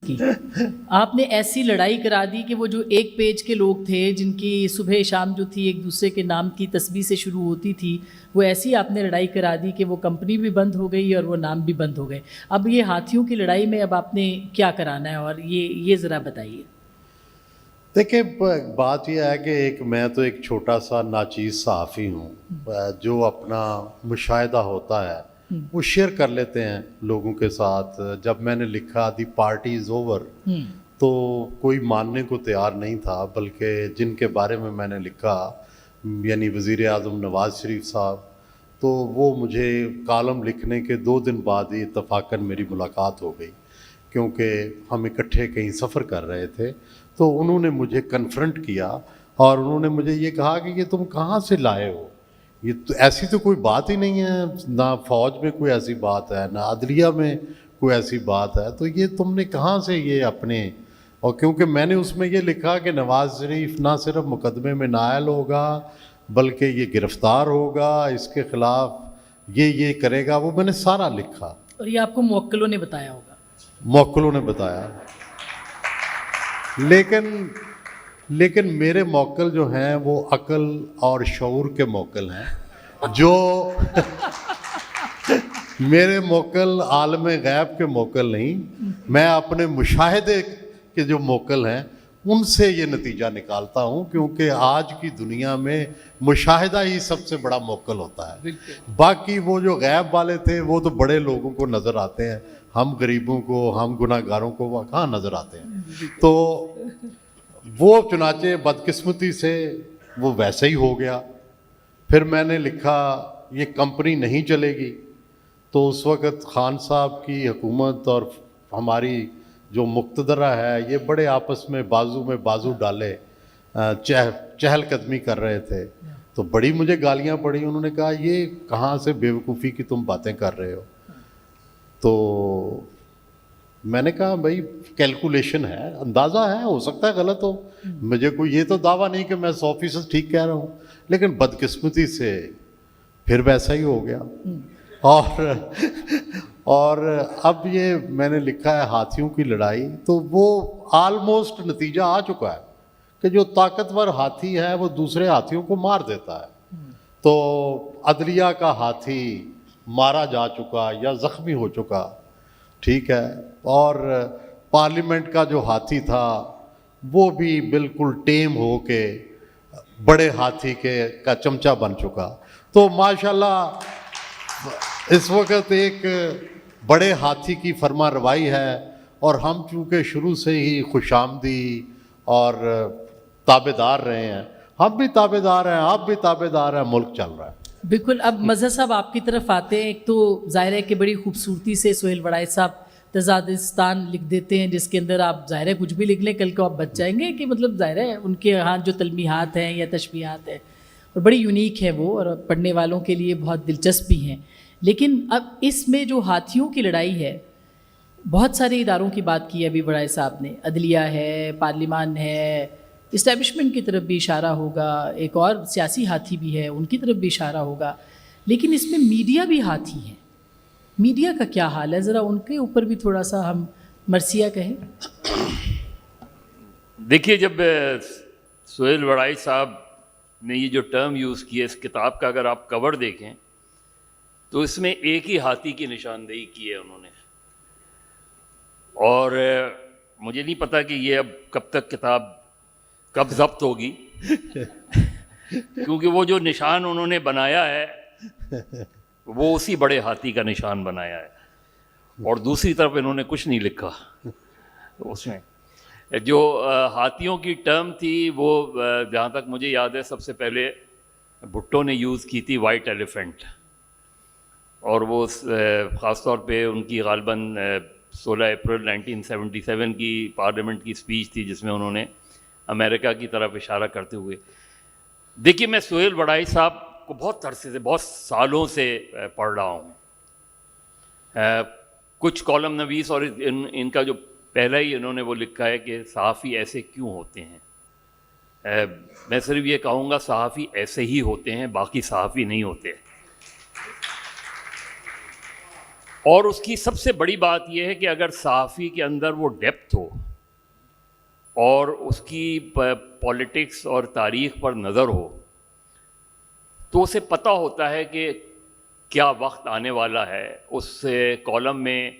کی. آپ نے ایسی لڑائی کرا دی کہ وہ جو ایک پیج کے لوگ تھے جن کی صبح شام جو تھی ایک دوسرے کے نام کی تسبیح سے شروع ہوتی تھی، وہ ایسی آپ نے لڑائی کرا دی کہ وہ کمپنی بھی بند ہو گئی اور وہ نام بھی بند ہو گئے. اب یہ ہاتھیوں کی لڑائی میں اب آپ نے کیا کرانا ہے، اور یہ ذرا بتائیے. دیکھیں، بات یہ ہے کہ میں تو ایک چھوٹا سا ناچیز صحافی ہوں، جو اپنا مشاہدہ ہوتا ہے وہ شیئر کر لیتے ہیں لوگوں کے ساتھ. جب میں نے لکھا دی پارٹی از اوور تو کوئی ماننے کو تیار نہیں تھا، بلکہ جن کے بارے میں نے لکھا یعنی وزیر اعظم نواز شریف صاحب، تو وہ مجھے کالم لکھنے کے 2 دن بعد ہی اتفاقاً میری ملاقات ہو گئی، کیونکہ ہم اکٹھے کہیں سفر کر رہے تھے. تو انہوں نے مجھے کنفرنٹ کیا اور انہوں نے مجھے یہ کہا کہ یہ تم کہاں سے لائے ہو، یہ تو ایسی تو کوئی بات ہی نہیں ہے، نہ فوج میں کوئی ایسی بات ہے، نہ عدلیہ میں کوئی ایسی بات ہے، تو یہ تم نے کہاں سے یہ اپنے. اور کیونکہ میں نے اس میں یہ لکھا کہ نواز شریف نہ صرف مقدمے میں نائل ہوگا بلکہ یہ گرفتار ہوگا، اس کے خلاف یہ کرے گا، وہ میں نے سارا لکھا. اور یہ آپ کو موکلوں نے بتایا ہوگا؟ موکلوں نے بتایا، لیکن میرے موکل جو ہیں وہ عقل اور شعور کے موکل ہیں، جو میرے موکل عالم غیب کے موکل نہیں. میں اپنے مشاہدے کے جو موکل ہیں ان سے یہ نتیجہ نکالتا ہوں، کیونکہ آج کی دنیا میں مشاہدہ ہی سب سے بڑا موکل ہوتا ہے. باقی وہ جو غیب والے تھے وہ تو بڑے لوگوں کو نظر آتے ہیں، ہم غریبوں کو، ہم گناہ گاروں کو وہ کہاں نظر آتے ہیں. تو وہ چنانچہ بدقسمتی سے وہ ویسے ہی ہو گیا. پھر میں نے لکھا یہ کمپنی نہیں چلے گی، تو اس وقت خان صاحب کی حکومت اور ہماری جو مقتدرہ ہے یہ بڑے آپس میں بازو ڈالے چہل قدمی کر رہے تھے. تو بڑی مجھے گالیاں پڑی، انہوں نے کہا یہ کہاں سے بیوقوفی کی تم باتیں کر رہے ہو. تو میں نے کہا بھائی کیلکولیشن ہے، اندازہ ہے، ہو سکتا ہے غلط ہو، مجھے کوئی یہ تو دعویٰ نہیں کہ میں 100% ٹھیک کہہ رہا ہوں، لیکن بدقسمتی سے پھر ویسا ہی ہو گیا. اور اب یہ میں نے لکھا ہے ہاتھیوں کی لڑائی، تو وہ آلموسٹ نتیجہ آ چکا ہے کہ جو طاقتور ہاتھی ہے وہ دوسرے ہاتھیوں کو مار دیتا ہے. تو عدلیہ کا ہاتھی مارا جا چکا یا زخمی ہو چکا، ٹھیک ہے، اور پارلیمنٹ کا جو ہاتھی تھا وہ بھی بالکل ٹیم ہو کے بڑے ہاتھی کا چمچہ بن چکا. تو ماشاءاللہ اس وقت ایک بڑے ہاتھی کی فرما روائی ہے، اور ہم چونکہ شروع سے ہی خوش آمدی اور تابع دار رہے ہیں، ہم بھی تابع دار ہیں، آپ بھی تابع دار ہیں، ملک چل رہا ہے. بالکل. اب مظہر صاحب آپ کی طرف آتے ہیں. ایک تو ظاہر ہے کہ بڑی خوبصورتی سے سہیل وڑائچ صاحب تضادستان لکھ دیتے ہیں، جس کے اندر آپ ظاہر ہے کچھ بھی لکھ لیں کل کو آپ بچ جائیں گے، کہ مطلب ظاہر ہے ان کے ہاں جو تلمیحات ہیں یا تشبیہات ہیں اور بڑی یونیک ہے وہ، اور پڑھنے والوں کے لیے بہت دلچسپ بھی ہیں. لیکن اب اس میں جو ہاتھیوں کی لڑائی ہے، بہت سارے اداروں کی بات کی ہے ابھی وڑائچ صاحب نے، عدلیہ ہے، پارلیمان ہے، اسٹیبلشمنٹ کی طرف بھی اشارہ ہوگا، ایک اور سیاسی ہاتھی بھی ہے ان کی طرف بھی اشارہ ہوگا، لیکن اس میں میڈیا بھی ہاتھی ہے. میڈیا کا کیا حال ہے، ذرا ان کے اوپر بھی تھوڑا سا ہم مرثیہ کہیں. دیکھیے، جب سہیل وڑائچ صاحب نے یہ جو ٹرم یوز کی ہے اس کتاب کا، اگر آپ کور دیکھیں تو اس میں ایک ہی ہاتھی کی نشاندہی کی ہے انہوں نے. اور مجھے نہیں پتا کہ یہ اب کب تک کتاب کب ضبط ہوگی، کیونکہ وہ جو نشان انہوں نے بنایا ہے وہ اسی بڑے ہاتھی کا نشان بنایا ہے، اور دوسری طرف انہوں نے کچھ نہیں لکھا. اس میں جو ہاتھیوں کی ٹرم تھی وہ جہاں تک مجھے یاد ہے سب سے پہلے بھٹو نے یوز کی تھی وائٹ ایلیفینٹ، اور وہ خاص طور پہ ان کی غالباً 16 اپریل 1977 کی پارلیمنٹ کی اسپیچ تھی جس میں انہوں نے امریکہ کی طرف اشارہ کرتے ہوئے. دیکھیے، میں سہیل وڑائچ صاحب کو بہت عرصے سے، بہت سالوں سے پڑھ رہا ہوں. کچھ کالم نویس، اور ان کا جو پہلا ہی انہوں نے وہ لکھا ہے کہ صحافی ایسے کیوں ہوتے ہیں. میں صرف یہ کہوں گا صحافی ایسے ہی ہوتے ہیں، باقی صحافی نہیں ہوتے. اور اس کی سب سے بڑی بات یہ ہے کہ اگر صحافی کے اندر وہ ڈیپتھ ہو اور اس کی پولیٹکس اور تاریخ پر نظر ہو تو اسے پتہ ہوتا ہے کہ کیا وقت آنے والا ہے. اس کالم میں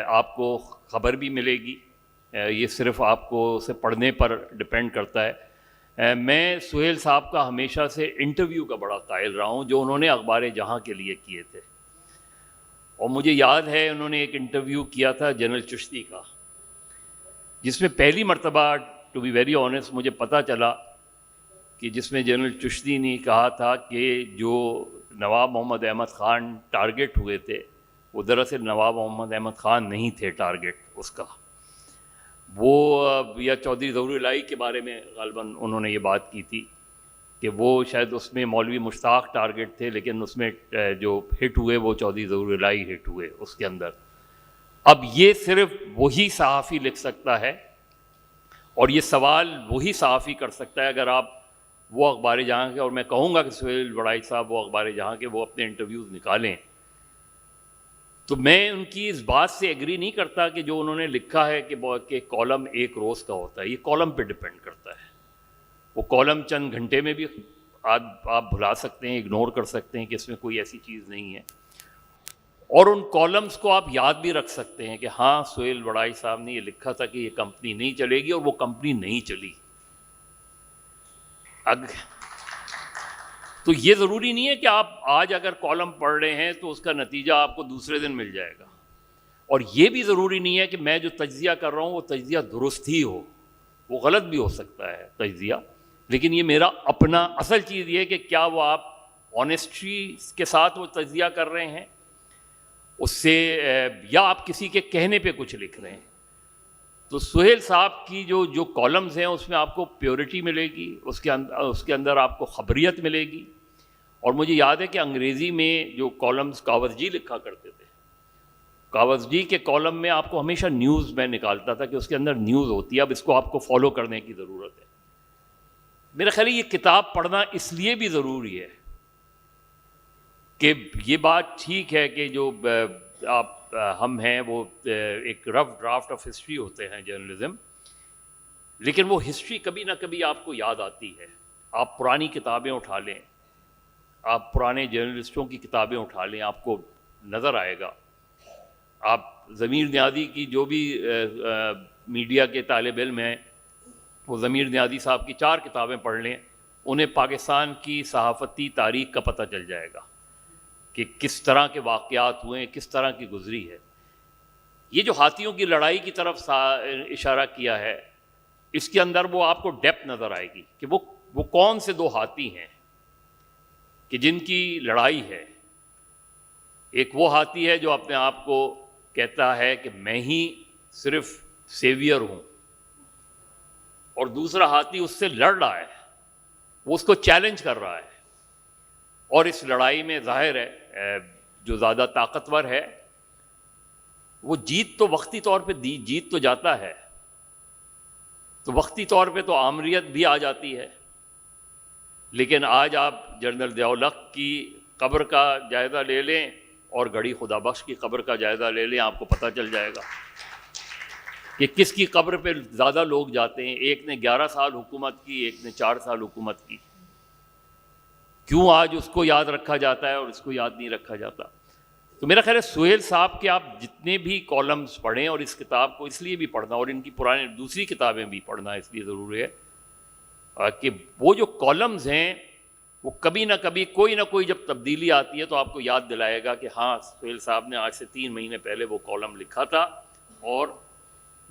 آپ کو خبر بھی ملے گی, یہ صرف آپ کو اسے پڑھنے پر ڈپینڈ کرتا ہے. میں سہیل صاحب کا ہمیشہ سے انٹرویو کا بڑا قائل رہا ہوں جو انہوں نے اخبار جہاں کے لیے کیے تھے, اور مجھے یاد ہے انہوں نے ایک انٹرویو کیا تھا جنرل چشتی کا, جس میں پہلی مرتبہ ٹو بی ویری آنیسٹ مجھے پتہ چلا کہ جس میں جنرل چشتی نے کہا تھا کہ جو نواب محمد احمد خان ٹارگٹ ہوئے تھے وہ دراصل نواب محمد احمد خان نہیں تھے ٹارگٹ اس کا, وہ یا چودھری ظہور الہی کے بارے میں غالباً انہوں نے یہ بات کی تھی کہ وہ شاید اس میں مولوی مشتاق ٹارگٹ تھے, لیکن اس میں جو ہٹ ہوئے وہ چودھری ظہور الہی ہٹ ہوئے اس کے اندر. اب یہ صرف وہی صحافی لکھ سکتا ہے, اور یہ سوال وہی صحافی کر سکتا ہے اگر آپ وہ اخبار جہاں کے, اور میں کہوں گا کہ سہیل وڑائی صاحب وہ اخبار جہاں کے وہ اپنے انٹرویوز نکالیں. تو میں ان کی اس بات سے ایگری نہیں کرتا کہ جو انہوں نے لکھا ہے کہ کالم ایک روز کا ہوتا ہے, یہ کالم پہ ڈپینڈ کرتا ہے. وہ کالم چند گھنٹے میں بھی آپ بھلا سکتے ہیں, اگنور کر سکتے ہیں کہ اس میں کوئی ایسی چیز نہیں ہے, اور ان کالمز کو آپ یاد بھی رکھ سکتے ہیں کہ ہاں سہیل وڑائی صاحب نے یہ لکھا تھا کہ یہ کمپنی نہیں چلے گی, اور وہ کمپنی نہیں چلی. تو یہ ضروری نہیں ہے کہ آپ آج اگر کالم پڑھ رہے ہیں تو اس کا نتیجہ آپ کو دوسرے دن مل جائے گا, اور یہ بھی ضروری نہیں ہے کہ میں جو تجزیہ کر رہا ہوں وہ تجزیہ درست ہی ہو, وہ غلط بھی ہو سکتا ہے تجزیہ. لیکن یہ میرا اپنا اصل چیز یہ ہے کہ کیا وہ آپ آنیسٹی کے ساتھ وہ تجزیہ کر رہے ہیں اس سے, یا آپ کسی کے کہنے پہ کچھ لکھ رہے ہیں. تو سہیل صاحب کی جو کالمز ہیں اس میں آپ کو پیورٹی ملے گی, اس کے اندر آپ کو خبریت ملے گی. اور مجھے یاد ہے کہ انگریزی میں جو کالمز کاوزجی لکھا کرتے تھے, کاوزجی کے کالم میں آپ کو ہمیشہ نیوز میں نکالتا تھا کہ اس کے اندر نیوز ہوتی ہے, اب اس کو آپ کو فالو کرنے کی ضرورت ہے. میرا خیال ہے یہ کتاب پڑھنا اس لیے بھی ضروری ہے کہ یہ بات ٹھیک ہے کہ جو ہم ہیں وہ ایک رف ڈرافٹ آف ہسٹری ہوتے ہیں جرنلزم, لیکن وہ ہسٹری کبھی نہ کبھی آپ کو یاد آتی ہے. آپ پرانی کتابیں اٹھا لیں, آپ پرانے جرنلسٹوں کی کتابیں اٹھا لیں, آپ کو نظر آئے گا. آپ ضمیر نیازی کی جو بھی میڈیا کے طالب علم ہیں وہ ضمیر نیازی صاحب کی 4 کتابیں پڑھ لیں, انہیں پاکستان کی صحافتی تاریخ کا پتہ چل جائے گا کہ کس طرح کے واقعات ہوئے, کس طرح کی گزری ہے. یہ جو ہاتھیوں کی لڑائی کی طرف اشارہ کیا ہے, اس کے اندر وہ آپ کو ڈیپتھ نظر آئے گی کہ وہ کون سے 2 ہاتھی ہیں کہ جن کی لڑائی ہے. ایک وہ ہاتھی ہے جو اپنے آپ کو کہتا ہے کہ میں ہی صرف سیویئر ہوں, اور دوسرا ہاتھی اس سے لڑ رہا ہے, وہ اس کو چیلنج کر رہا ہے. اور اس لڑائی میں ظاہر ہے جو زیادہ طاقتور ہے وہ جیت تو وقتی طور پہ جیت تو جاتا ہے, تو وقتی طور پہ تو آمریت بھی آ جاتی ہے. لیکن آج آپ جنرل ضیاء الحق کی قبر کا جائزہ لے لیں اور گڑھی خدا بخش کی قبر کا جائزہ لے لیں, آپ کو پتہ چل جائے گا کہ کس کی قبر پہ زیادہ لوگ جاتے ہیں. ایک نے 11 سال حکومت کی, ایک نے 4 سال حکومت کی. کیوں آج اس کو یاد رکھا جاتا ہے اور اس کو یاد نہیں رکھا جاتا؟ تو میرا خیال ہے سہیل صاحب کے آپ جتنے بھی کالمز پڑھیں, اور اس کتاب کو اس لیے بھی پڑھنا, اور ان کی پرانی دوسری کتابیں بھی پڑھنا اس لیے ضروری ہے کہ وہ جو کالمز ہیں وہ کبھی نہ کبھی کوئی نہ کوئی جب تبدیلی آتی ہے تو آپ کو یاد دلائے گا کہ ہاں سہیل صاحب نے آج سے 3 مہینے پہلے وہ کالم لکھا تھا. اور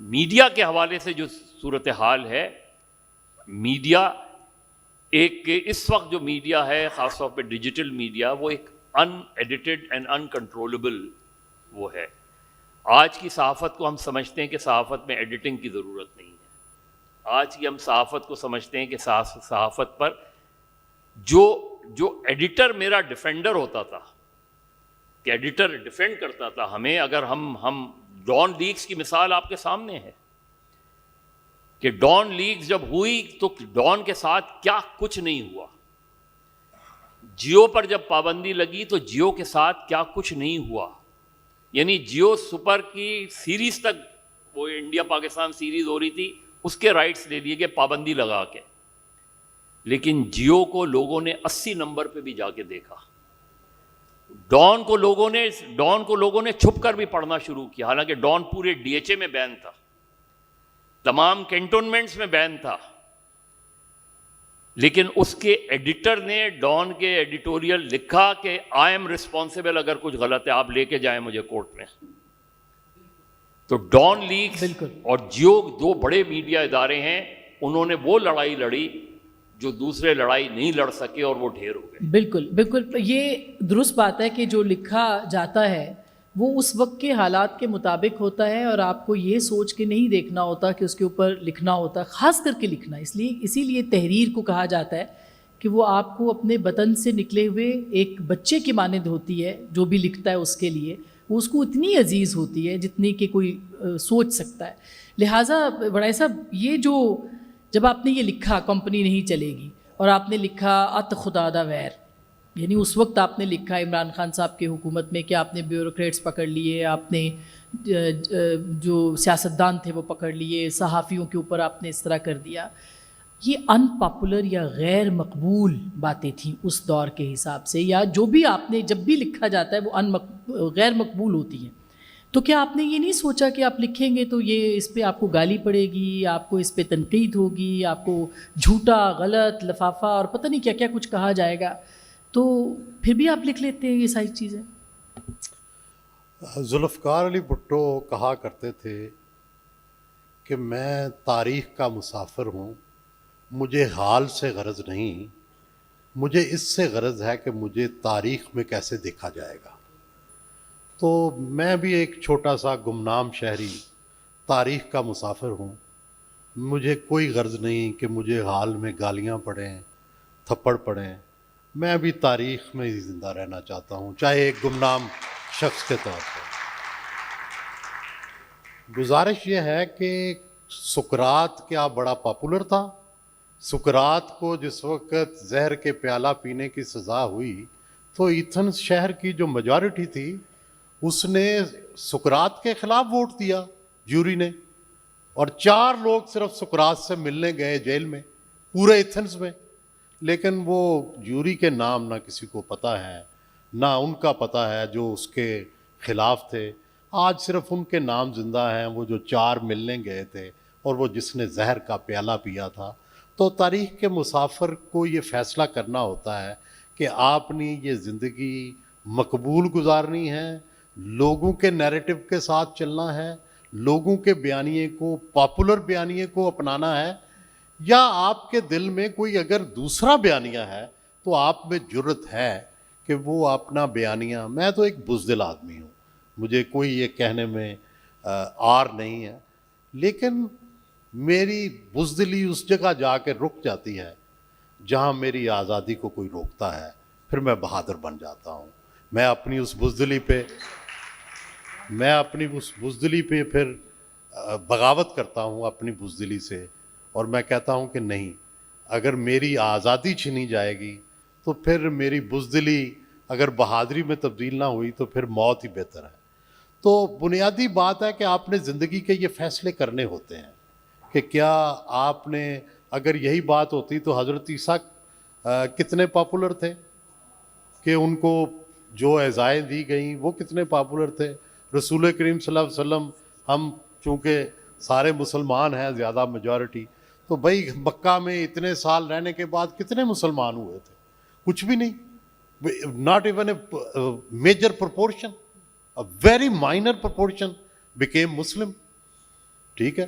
میڈیا کے حوالے سے جو صورتحال ہے, میڈیا ایک اس وقت جو میڈیا ہے خاص طور پہ ڈیجیٹل میڈیا, وہ ایک ان ایڈیٹڈ اینڈ ان کنٹرولبل وہ ہے. آج کی صحافت کو ہم سمجھتے ہیں کہ صحافت میں ایڈیٹنگ کی ضرورت نہیں ہے. آج کی ہم صحافت کو سمجھتے ہیں کہ صحافت پر جو ایڈیٹر میرا ڈیفینڈر ہوتا تھا, کہ ایڈیٹر ڈیفینڈ کرتا تھا ہمیں, اگر ہم ڈان لیگز کی مثال آپ کے سامنے ہے کہ ڈان لیگز جب ہوئی تو ڈان کے ساتھ کیا کچھ نہیں ہوا. جیو پر جب پابندی لگی تو جیو کے ساتھ کیا کچھ نہیں ہوا. یعنی جیو سپر کی سیریز تک وہ انڈیا پاکستان سیریز ہو رہی تھی, اس کے رائٹس لے لیے گئے پابندی لگا کے, لیکن جیو کو لوگوں نے 80 نمبر پہ بھی جا کے دیکھا. ڈان کو لوگوں نے چھپ کر بھی پڑھنا شروع کیا, حالانکہ ڈان پورے ڈی ایچ اے میں بین تھا, تمام کینٹونمنٹس میں بین تھا, لیکن اس کے ایڈیٹر نے ڈان کے ایڈیٹوریل لکھا کہ آئی ایم رسپانسبل, اگر کچھ غلط ہے آپ لے کے جائیں مجھے کورٹ میں. تو ڈان لیکس اور جیو 2 بڑے میڈیا ادارے ہیں, انہوں نے وہ لڑائی لڑی جو دوسرے لڑائی نہیں لڑ سکے اور وہ ڈھیر ہو گئے. بالکل یہ درست بات ہے کہ جو لکھا جاتا ہے وہ اس وقت کے حالات کے مطابق ہوتا ہے, اور آپ کو یہ سوچ کے نہیں دیکھنا ہوتا کہ اس کے اوپر لکھنا ہوتا, خاص کر کے لکھنا. اسی لیے تحریر کو کہا جاتا ہے کہ وہ آپ کو اپنے بدن سے نکلے ہوئے ایک بچے کی مانند ہوتی ہے. جو بھی لکھتا ہے اس کے لیے وہ اس کو اتنی عزیز ہوتی ہے جتنی کہ کوئی سوچ سکتا ہے. لہٰذا بڑائی صاحب, یہ جو جب آپ نے یہ لکھا کمپنی نہیں چلے گی, اور آپ نے لکھا ات خدا دا ویر, یعنی اس وقت آپ نے لکھا عمران خان صاحب کی حکومت میں کہ آپ نے بیوروکریٹس پکڑ لیے, آپ نے جو سیاستدان تھے وہ پکڑ لیے, صحافیوں کے اوپر آپ نے اس طرح کر دیا. یہ ان پاپولر یا غیر مقبول باتیں تھیں اس دور کے حساب سے, یا جو بھی آپ نے جب بھی لکھا جاتا ہے وہ غیر مقبول ہوتی ہیں. تو کیا آپ نے یہ نہیں سوچا کہ آپ لکھیں گے تو یہ اس پہ آپ کو گالی پڑے گی, آپ کو اس پہ تنقید ہوگی, آپ کو جھوٹا غلط لفافہ اور پتہ نہیں کیا کیا کچھ کہا جائے گا, تو پھر بھی آپ لکھ لیتے ہیں یہ ساری چیزیں؟ ذوالفقار علی بھٹو کہا کرتے تھے کہ میں تاریخ کا مسافر ہوں, مجھے حال سے غرض نہیں, مجھے اس سے غرض ہے کہ مجھے تاریخ میں کیسے دیکھا جائے گا. تو میں بھی ایک چھوٹا سا گمنام شہری تاریخ کا مسافر ہوں. مجھے کوئی غرض نہیں کہ مجھے حال میں گالیاں پڑیں, تھپڑ پڑیں. میں بھی تاریخ میں ہی زندہ رہنا چاہتا ہوں, چاہے ایک گمنام شخص کے طور پر. گزارش یہ ہے کہ سقراط کیا بڑا پاپولر تھا. سقراط کو جس وقت زہر کے پیالہ پینے کی سزا ہوئی تو ایتھنز شہر کی جو میجارٹی تھی اس نے سقراط کے خلاف ووٹ دیا جیوری نے, اور 4 لوگ صرف سقراط سے ملنے گئے جیل میں پورے ایتھنز میں. لیکن وہ جیوری کے نام نہ کسی کو پتہ ہے, نہ ان کا پتہ ہے جو اس کے خلاف تھے. آج صرف ان کے نام زندہ ہیں, وہ جو 4 ملنے گئے تھے اور وہ جس نے زہر کا پیالہ پیا تھا. تو تاریخ کے مسافر کو یہ فیصلہ کرنا ہوتا ہے کہ آپ نے یہ زندگی مقبول گزارنی ہے, لوگوں کے نیریٹو کے ساتھ چلنا ہے, لوگوں کے بیانیے کو, پاپولر بیانیے کو اپنانا ہے, یا آپ کے دل میں کوئی اگر دوسرا بیانیہ ہے تو آپ میں جرت ہے کہ وہ اپنا بیانیہ. میں تو ایک بزدل آدمی ہوں, مجھے کوئی یہ کہنے میں آر نہیں ہے, لیکن میری بزدلی اس جگہ جا کے رک جاتی ہے جہاں میری آزادی کو کوئی روکتا ہے, پھر میں بہادر بن جاتا ہوں. میں اپنی اس بزدلی پہ پھر بغاوت کرتا ہوں اپنی بزدلی سے, اور میں کہتا ہوں کہ نہیں, اگر میری آزادی چھینی جائے گی تو پھر میری بزدلی اگر بہادری میں تبدیل نہ ہوئی تو پھر موت ہی بہتر ہے. تو بنیادی بات ہے کہ آپ نے زندگی کے یہ فیصلے کرنے ہوتے ہیں کہ کیا آپ نے, اگر یہی بات ہوتی تو حضرت عیسیٰ کتنے پاپولر تھے, کہ ان کو جو عزائیں دی گئیں وہ کتنے پاپولر تھے. رسول کریم صلی اللہ علیہ وسلم, ہم چونکہ سارے مسلمان ہیں زیادہ میجورٹی, تو بھائی مکہ میں اتنے سال رہنے کے بعد کتنے مسلمان ہوئے تھے؟ کچھ بھی نہیں, not even a major proportion, a very minor proportion became Muslim. ٹھیک ہے,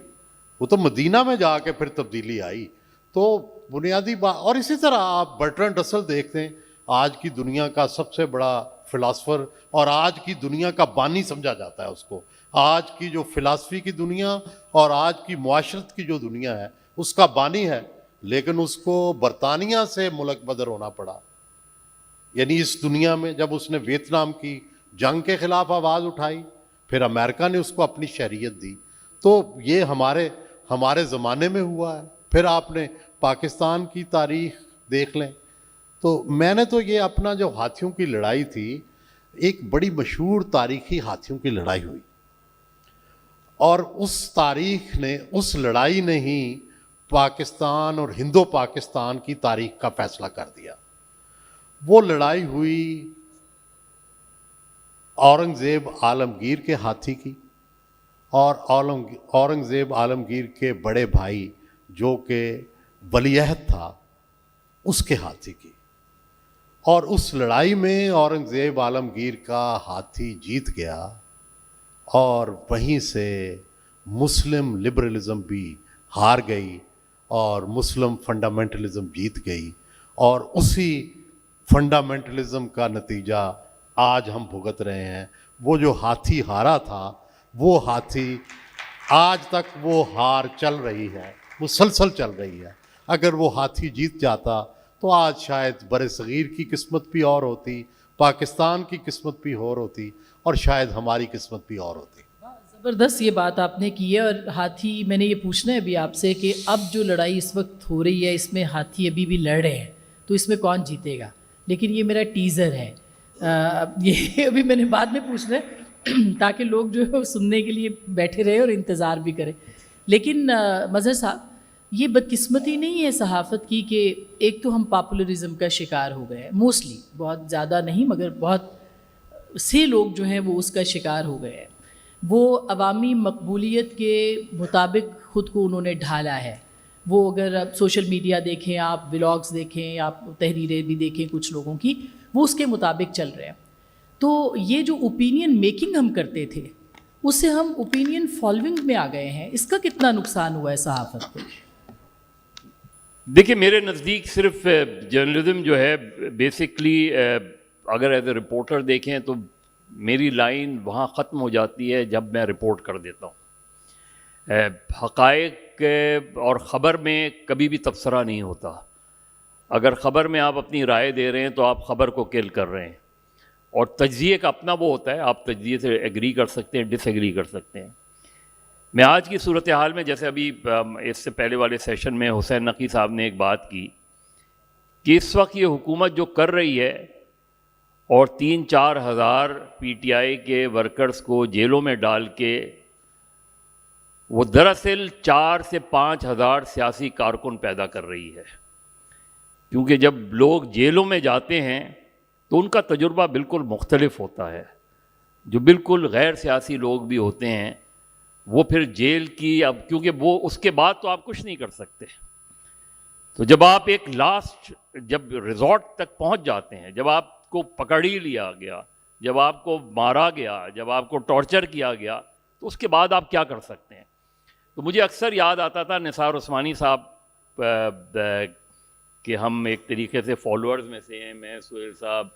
وہ تو مدینہ میں جا کے پھر تبدیلی آئی. تو بنیادی بات, اور اسی طرح آپ برٹرنڈ رسل دیکھتے ہیں, آج کی دنیا کا سب سے بڑا فلاسفر اور آج کی دنیا کا بانی سمجھا جاتا ہے اس کو. آج کی جو فلاسفی کی دنیا اور آج کی معاشرت کی جو دنیا ہے اس کا بانی ہے, لیکن اس کو برطانیہ سے ملک بدر ہونا پڑا. یعنی اس دنیا میں جب اس نے ویتنام کی جنگ کے خلاف آواز اٹھائی, پھر امریکہ نے اس کو اپنی شہریت دی. تو یہ ہمارے زمانے میں ہوا ہے. پھر آپ نے پاکستان کی تاریخ دیکھ لیں, تو میں نے تو یہ اپنا جو ہاتھیوں کی لڑائی تھی, ایک بڑی مشہور تاریخی ہاتھیوں کی لڑائی ہوئی، اور اس لڑائی نے ہی پاکستان اور ہندو پاکستان کی تاریخ کا فیصلہ کر دیا۔ وہ لڑائی ہوئی اورنگزیب عالمگیر کے ہاتھی کی اور اورنگزیب عالمگیر کے بڑے بھائی جو کہ ولی عہد تھا اس کے ہاتھی کی، اور اس لڑائی میں اورنگزیب عالمگیر کا ہاتھی جیت گیا، اور وہیں سے مسلم لبرلزم بھی ہار گئی اور مسلم فنڈامنٹلزم جیت گئی، اور اسی فنڈامنٹلزم کا نتیجہ آج ہم بھگت رہے ہیں۔ وہ جو ہاتھی ہارا تھا وہ ہاتھی آج تک وہ ہار چل رہی ہے، مسلسل چل رہی ہے۔ اگر وہ ہاتھی جیت جاتا تو آج شاید بر صغیر کی قسمت بھی اور ہوتی، پاکستان کی قسمت بھی اور ہوتی، اور شاید ہماری قسمت بھی اور ہوتی۔ زبردست یہ بات آپ نے کی ہے۔ اور ہاتھی، میں نے یہ پوچھنا ہے ابھی آپ سے کہ اب جو لڑائی اس وقت ہو رہی ہے اس میں ہاتھی ابھی بھی لڑ رہے ہیں، تو اس میں کون جیتے گا؟ لیکن یہ میرا ٹیزر ہے، یہ ابھی میں نے بعد میں پوچھنا ہے تاکہ لوگ جو ہے سننے کے لیے بیٹھے رہے اور انتظار بھی کریں۔ لیکن مظہر صاحب، یہ بدقسمتی نہیں ہے صحافت کی کہ ایک تو ہم پاپولرزم کا شکار ہو گئے ہیں، موسٹلی، بہت زیادہ نہیں مگر بہت سے لوگ جو ہیں وہ اس کا شکار ہو گئے ہیں۔ وہ عوامی مقبولیت کے مطابق خود کو انہوں نے ڈھالا ہے۔ وہ اگر آپ سوشل میڈیا دیکھیں، آپ ولاگز دیکھیں، آپ تحریریں بھی دیکھیں کچھ لوگوں کی، وہ اس کے مطابق چل رہے ہیں۔ تو یہ جو اوپینین میکنگ ہم کرتے تھے اس سے ہم اوپینین فالوئنگ میں آ گئے ہیں، اس کا کتنا نقصان ہوا ہے صحافت کو؟ دیکھیے، میرے نزدیک صرف جرنلزم جو ہے بیسکلی اگر ایز اے رپورٹر دیکھیں تو میری لائن وہاں ختم ہو جاتی ہے جب میں رپورٹ کر دیتا ہوں۔ حقائق اور خبر میں کبھی بھی تبصرہ نہیں ہوتا۔ اگر خبر میں آپ اپنی رائے دے رہے ہیں تو آپ خبر کو کل کر رہے ہیں، اور تجزیے کا اپنا وہ ہوتا ہے، آپ تجزیے سے ایگری کر سکتے ہیں، ڈس ایگری کر سکتے ہیں۔ میں آج کی صورتحال میں، جیسے ابھی اس سے پہلے والے سیشن میں حسین نقی صاحب نے ایک بات کی کہ اس وقت یہ حکومت جو کر رہی ہے اور 3-4 ہزار پی ٹی آئی کے ورکرز کو جیلوں میں ڈال کے، وہ دراصل 4 سے 5 ہزار سیاسی کارکن پیدا کر رہی ہے۔ کیونکہ جب لوگ جیلوں میں جاتے ہیں تو ان کا تجربہ بالکل مختلف ہوتا ہے۔ جو بالکل غیر سیاسی لوگ بھی ہوتے ہیں وہ پھر جیل کی، اب کیونکہ وہ اس کے بعد تو آپ کچھ نہیں کر سکتے، تو جب آپ ایک لاسٹ جب ریزورٹ تک پہنچ جاتے ہیں، جب آپ کو پکڑ ہی لیا گیا، جب آپ کو مارا گیا، جب آپ کو ٹارچر کیا گیا، تو اس کے بعد آپ کیا کر سکتے ہیں؟ تو مجھے اکثر یاد آتا تھا نثار عثمانی صاحب کہ ہم ایک طریقے سے فالوورز میں سے ہیں، میں، سہیل صاحب،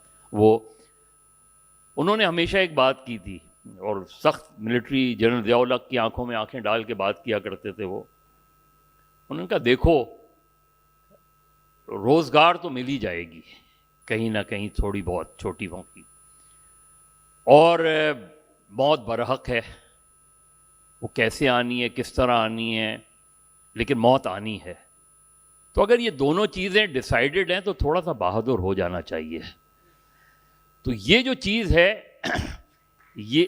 انہوں نے ہمیشہ ایک بات کی تھی، اور سخت ملٹری جنرل ضیاء الحق کی آنکھوں میں آنکھیں ڈال کے بات کیا کرتے تھے۔ وہ انہوں نے کہا، دیکھو روزگار تو مل ہی جائے گی کہیں نہ کہیں، تھوڑی بہت چھوٹی موٹی، اور موت برحق ہے، وہ کیسے آنی ہے، کس طرح آنی ہے، لیکن موت آنی ہے۔ تو اگر یہ دونوں چیزیں ڈیسائیڈڈ ہیں تو تھوڑا سا بہادر ہو جانا چاہیے۔ تو یہ جو چیز ہے یہ،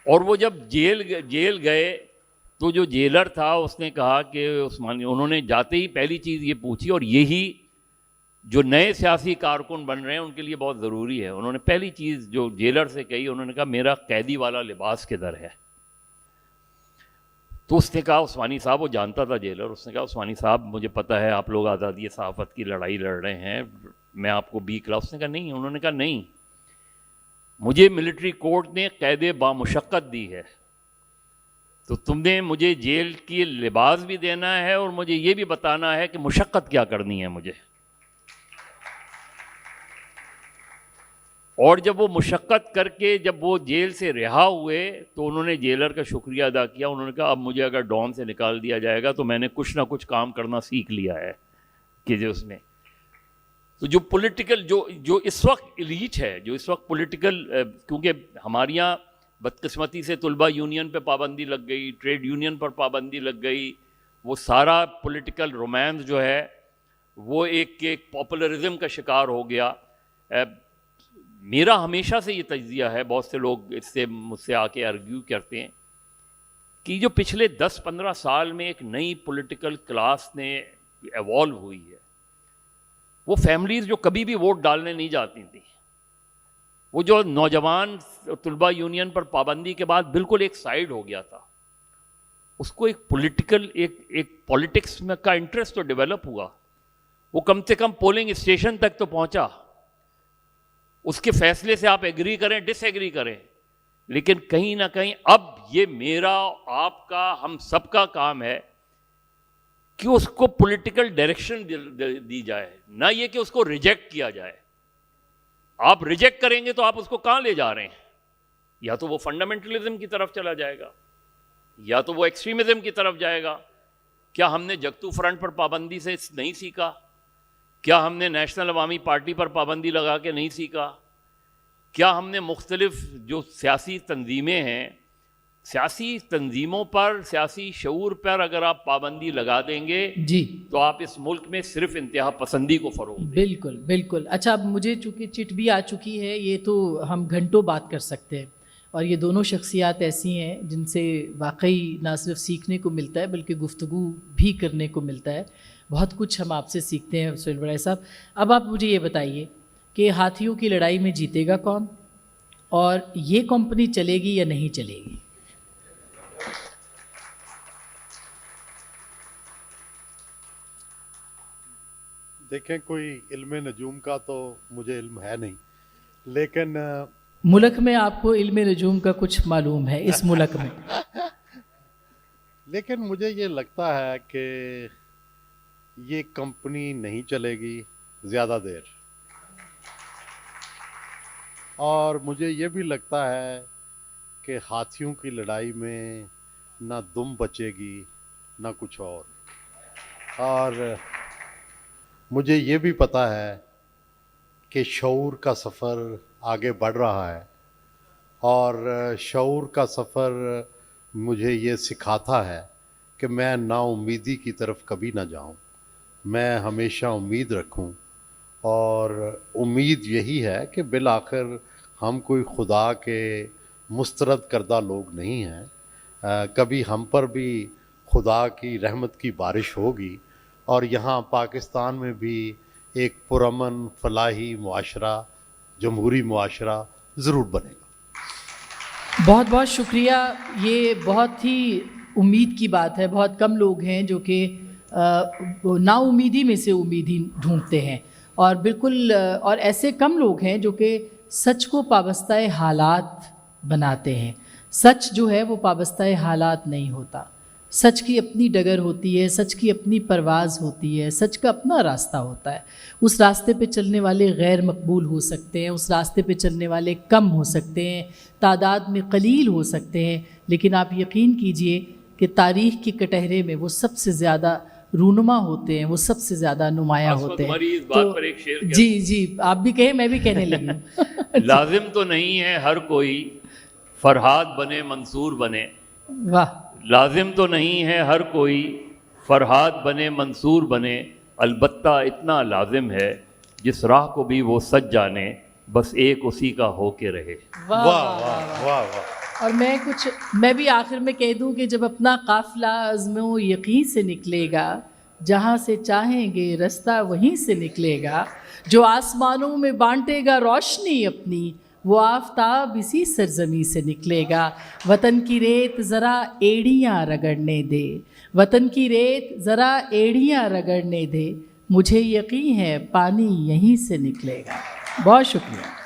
اور وہ جب جیل گئے تو جو جیلر تھا اس نے کہا کہ عثمانی، انہوں نے جاتے ہی پہلی چیز یہ پوچھی، اور یہی جو نئے سیاسی کارکن بن رہے ہیں ان کے لیے بہت ضروری ہے، انہوں نے پہلی چیز جو جیلر سے کہی، انہوں نے کہا میرا قیدی والا لباس کدھر ہے؟ تو اس نے کہا، عثمانی صاحب، وہ جانتا تھا جیلر، اس نے کہا عثمانی صاحب مجھے پتہ ہے آپ لوگ آزادی صحافت کی لڑائی لڑ رہے ہیں، میں آپ کو بھی کلا۔ اس نے کہا نہیں، انہوں نے کہا نہیں، مجھے ملٹری کورٹ نے قید بامشقت دی ہے، تو تم نے مجھے جیل کی لباس بھی دینا ہے اور مجھے یہ بھی بتانا ہے کہ مشقت کیا کرنی ہے مجھے۔ اور جب وہ مشقت کر کے جب وہ جیل سے رہا ہوئے تو انہوں نے جیلر کا شکریہ ادا کیا، انہوں نے کہا اب مجھے اگر ڈون سے نکال دیا جائے گا تو میں نے کچھ نہ کچھ کام کرنا سیکھ لیا ہے کہ جو اس نے، تو جو پولیٹیکل جو اس وقت ایلیٹ ہے، جو اس وقت پولیٹیکل، کیونکہ ہمارے یہاں بدقسمتی سے طلبہ یونین پہ پابندی لگ گئی، ٹریڈ یونین پر پابندی لگ گئی، وہ سارا پولیٹیکل رومانس جو ہے وہ ایک پاپولرزم کا شکار ہو گیا۔ میرا ہمیشہ سے یہ تجزیہ ہے, بہت سے لوگ اس سے مجھ سے آ کے آرگیو کرتے ہیں کہ جو پچھلے 10-15 سال میں ایک نئی پولیٹیکل کلاس نے ایوالو ہوئی ہے, وہ فیملیز جو کبھی بھی ووٹ ڈالنے نہیں جاتی تھیں, وہ جو نوجوان طلبہ یونین پر پابندی کے بعد بالکل ایک سائیڈ ہو گیا تھا, اس کو ایک پولیٹیکل ایک پالیٹکس میں کا انٹرسٹ تو ڈیولپ ہوا, وہ کم سے کم پولنگ اسٹیشن تک تو پہنچا. اس کے فیصلے سے آپ ایگری کریں ڈس ایگری کریں, لیکن کہیں نہ کہیں اب یہ میرا آپ کا ہم سب کا کام ہے کہ اس کو پولیٹیکل ڈائریکشن دی جائے, نہ یہ کہ اس کو ریجیکٹ کیا جائے. آپ ریجیکٹ کریں گے تو آپ اس کو کہاں لے جا رہے ہیں؟ یا تو وہ فنڈامنٹلزم کی طرف چلا جائے گا, یا تو وہ ایکسٹریمزم کی طرف جائے گا. کیا ہم نے جگتو فرنٹ پر پابندی سے نہیں سیکھا؟ کیا ہم نے نیشنل عوامی پارٹی پر پابندی لگا کے نہیں سیکھا؟ کیا ہم نے مختلف جو سیاسی تنظیمیں ہیں, سیاسی تنظیموں پر, سیاسی شعور پر اگر آپ پابندی لگا دیں گے جی تو آپ اس ملک میں صرف انتہا پسندی کو فروغ دیں. بالکل بالکل. اچھا, اب مجھے چونکہ چٹ بھی آ چکی ہے, یہ تو ہم گھنٹوں بات کر سکتے ہیں, اور یہ دونوں شخصیات ایسی ہیں جن سے واقعی نہ صرف سیکھنے کو ملتا ہے بلکہ گفتگو بھی کرنے کو ملتا ہے. بہت کچھ ہم آپ سے سیکھتے ہیں سہیل وڑائی صاحب. اب آپ مجھے یہ بتائیے کہ ہاتھیوں کی لڑائی میں جیتے گا کون, اور یہ کمپنی چلے گی یا نہیں چلے گی؟ دیکھیں, کوئی علم نجوم کا تو مجھے علم ہے نہیں, لیکن ملک میں آپ کو علم نجوم کا کچھ معلوم ہے اس ملک میں؟ لیکن مجھے یہ لگتا ہے کہ یہ کمپنی نہیں چلے گی زیادہ دیر, اور مجھے یہ بھی لگتا ہے کہ ہاتھیوں کی لڑائی میں نہ دم بچے گی نہ کچھ اور مجھے یہ بھی پتہ ہے کہ شعور کا سفر آگے بڑھ رہا ہے, اور شعور کا سفر مجھے یہ سکھاتا ہے کہ میں نا امیدی کی طرف کبھی نہ جاؤں, میں ہمیشہ امید رکھوں. اور امید یہی ہے کہ بالآخر ہم کوئی خدا کے مسترد کردہ لوگ نہیں ہیں, کبھی ہم پر بھی خدا کی رحمت کی بارش ہوگی, اور یہاں پاکستان میں بھی ایک پرامن فلاحی معاشرہ, جمہوری معاشرہ ضرور بنے گا. بہت بہت شکریہ. یہ بہت ہی امید کی بات ہے. بہت کم لوگ ہیں جو کہ نا امیدی میں سے امید ہی ڈھونڈتے ہیں, اور بالکل اور ایسے کم لوگ ہیں جو کہ سچ کو پابستہ حالات بناتے ہیں. سچ جو ہے وہ پابستہ حالات نہیں ہوتا. سچ کی اپنی ڈگر ہوتی ہے, سچ کی اپنی پرواز ہوتی ہے, سچ کا اپنا راستہ ہوتا ہے. اس راستے پہ چلنے والے غیر مقبول ہو سکتے ہیں, اس راستے پہ چلنے والے کم ہو سکتے ہیں, تعداد میں قلیل ہو سکتے ہیں, لیکن آپ یقین کیجئے کہ تاریخ کے کٹہرے میں وہ سب سے زیادہ رونما ہوتے ہیں, وہ سب سے زیادہ نمایاں ہوتے ہیں. اس بات پر ایک شعر جی جی آپ بھی کہیں, میں بھی کہنے لگی ہوں. لازم تو نہیں ہے ہر کوئی فرہاد بنے منصور بنے. واہ. لازم تو نہیں ہے ہر کوئی فرہاد بنے منصور بنے, البتہ اتنا لازم ہے جس راہ کو بھی وہ سچ جانے, بس ایک اسی کا ہو کے رہے. واہ واہ واہ. اور میں بھی آخر میں کہہ دوں کہ جب اپنا قافلہ عزم و یقین سے نکلے گا, جہاں سے چاہیں گے رستہ وہیں سے نکلے گا, جو آسمانوں میں بانٹے گا روشنی اپنی, وہ آفتاب اسی سرزمین سے نکلے گا. وطن کی ریت ذرا ایڑیاں رگڑنے دے, وطن کی ریت ذرا ایڑیاں رگڑنے دے, مجھے یقین ہے پانی یہیں سے نکلے گا. بہت شکریہ.